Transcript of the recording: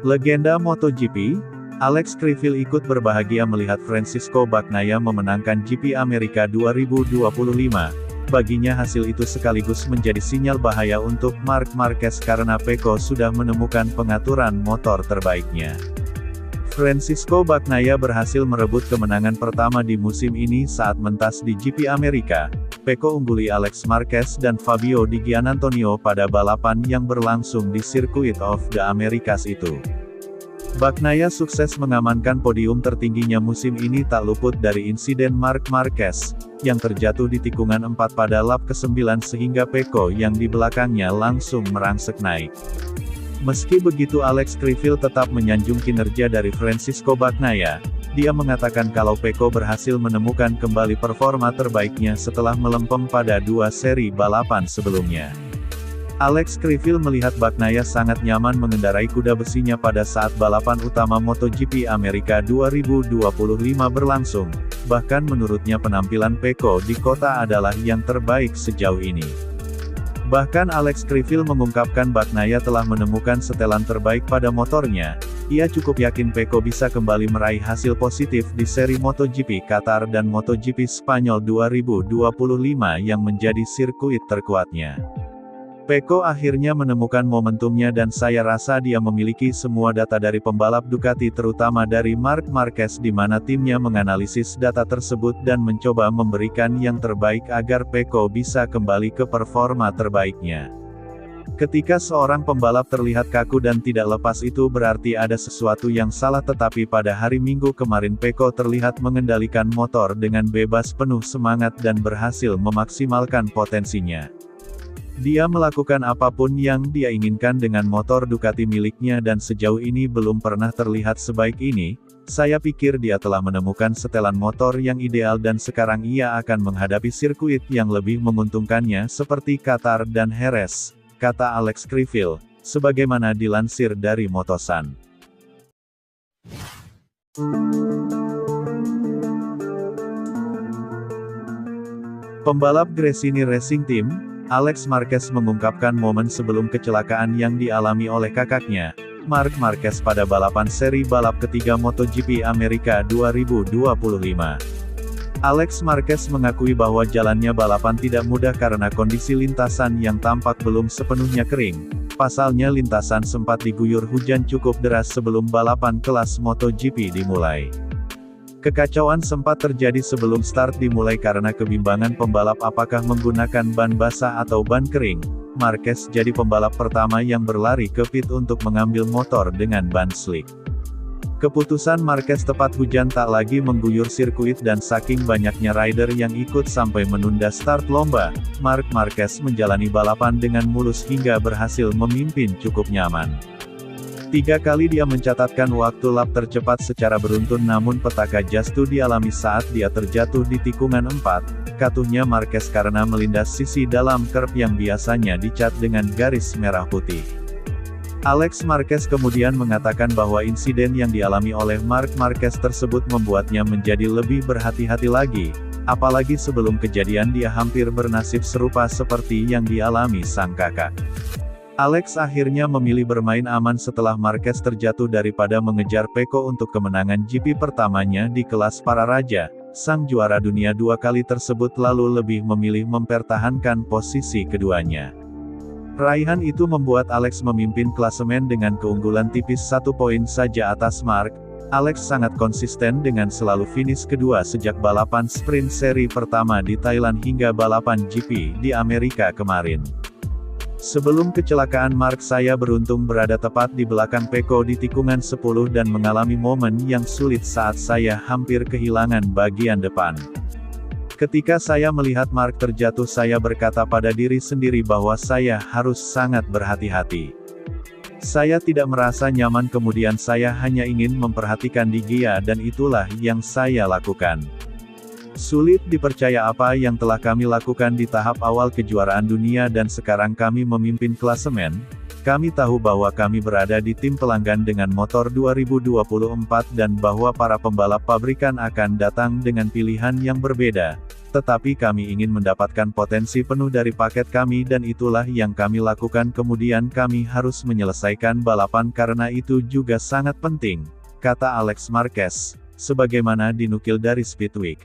Legenda MotoGP, Alex Criville ikut berbahagia melihat Francisco Bagnaia memenangkan GP Amerika 2025. Baginya hasil itu sekaligus menjadi sinyal bahaya untuk Marc Marquez karena Pecco sudah menemukan pengaturan motor terbaiknya. Francisco Bagnaia berhasil merebut kemenangan pertama di musim ini saat mentas di GP Amerika. Pecco ungguli Alex Marquez dan Fabio Di Giannantonio pada balapan yang berlangsung di Circuit of the Americas itu. Bagnaia sukses mengamankan podium tertingginya musim ini tak luput dari insiden Marc Marquez, yang terjatuh di tikungan 4 pada lap ke-9 sehingga Pecco yang di belakangnya langsung merangsek naik. Meski begitu Alex Criville tetap menyanjung kinerja dari Francisco Bagnaia. Dia mengatakan kalau Pecco berhasil menemukan kembali performa terbaiknya setelah melempem pada 2 seri balapan sebelumnya. Alex Criville melihat Bagnaia sangat nyaman mengendarai kuda besinya pada saat balapan utama MotoGP Amerika 2025 berlangsung. Bahkan menurutnya penampilan Pecco di kota adalah yang terbaik sejauh ini. Bahkan Alex Criville mengungkapkan Bagnaia telah menemukan setelan terbaik pada motornya. Ia cukup yakin Pecco bisa kembali meraih hasil positif di seri MotoGP Qatar dan MotoGP Spanyol 2025 yang menjadi sirkuit terkuatnya. Pecco akhirnya menemukan momentumnya dan saya rasa dia memiliki semua data dari pembalap Ducati terutama dari Marc Marquez di mana timnya menganalisis data tersebut dan mencoba memberikan yang terbaik agar Pecco bisa kembali ke performa terbaiknya. Ketika seorang pembalap terlihat kaku dan tidak lepas itu berarti ada sesuatu yang salah tetapi pada hari Minggu kemarin Pecco terlihat mengendalikan motor dengan bebas penuh semangat dan berhasil memaksimalkan potensinya. Dia melakukan apapun yang dia inginkan dengan motor Ducati miliknya dan sejauh ini belum pernah terlihat sebaik ini. Saya pikir dia telah menemukan setelan motor yang ideal dan sekarang ia akan menghadapi sirkuit yang lebih menguntungkannya seperti Qatar dan Jerez, kata Alex Criville, sebagaimana dilansir dari Motosan. Pembalap Gresini Racing Team, Alex Marquez mengungkapkan momen sebelum kecelakaan yang dialami oleh kakaknya, Marc Marquez pada balapan seri balap ketiga MotoGP Amerika 2025. Alex Marquez mengakui bahwa jalannya balapan tidak mudah karena kondisi lintasan yang tampak belum sepenuhnya kering. Pasalnya lintasan sempat diguyur hujan cukup deras sebelum balapan kelas MotoGP dimulai. Kekacauan sempat terjadi sebelum start dimulai karena kebimbangan pembalap apakah menggunakan ban basah atau ban kering. Marquez jadi pembalap pertama yang berlari ke pit untuk mengambil motor dengan ban slick. Keputusan Marquez tepat hujan tak lagi mengguyur sirkuit dan saking banyaknya rider yang ikut sampai menunda start lomba, Marc Marquez menjalani balapan dengan mulus hingga berhasil memimpin cukup nyaman. 3 kali dia mencatatkan waktu lap tercepat secara beruntun namun petaka Justu dialami saat dia terjatuh di tikungan 4, katuhnya Marquez karena melindas sisi dalam curb yang biasanya dicat dengan garis merah putih. Alex Marquez kemudian mengatakan bahwa insiden yang dialami oleh Marc Marquez tersebut membuatnya menjadi lebih berhati-hati lagi, apalagi sebelum kejadian dia hampir bernasib serupa seperti yang dialami sang kakak. Alex akhirnya memilih bermain aman setelah Marquez terjatuh daripada mengejar Pecco untuk kemenangan GP pertamanya di kelas para raja. Sang juara dunia 2 kali tersebut lalu lebih memilih mempertahankan posisi keduanya. Raihan itu membuat Alex memimpin klasemen dengan keunggulan tipis 1 poin saja atas Marc. Alex sangat konsisten dengan selalu finish kedua sejak balapan sprint seri pertama di Thailand hingga balapan GP di Amerika kemarin. Sebelum kecelakaan Marc saya beruntung berada tepat di belakang Pecco di tikungan 10 dan mengalami momen yang sulit saat saya hampir kehilangan bagian depan. Ketika saya melihat Marc terjatuh saya berkata pada diri sendiri bahwa saya harus sangat berhati-hati. Saya tidak merasa nyaman kemudian saya hanya ingin memperhatikan dia dan itulah yang saya lakukan. Sulit dipercaya apa yang telah kami lakukan di tahap awal kejuaraan dunia dan sekarang kami memimpin klasemen, Kami tahu bahwa kami berada di tim pelanggan dengan motor 2024 dan bahwa para pembalap pabrikan akan datang dengan pilihan yang berbeda. Tetapi kami ingin mendapatkan potensi penuh dari paket kami dan itulah yang kami lakukan, kemudian kami harus menyelesaikan balapan karena itu juga sangat penting, kata Alex Marquez, sebagaimana dinukil dari Speedweek.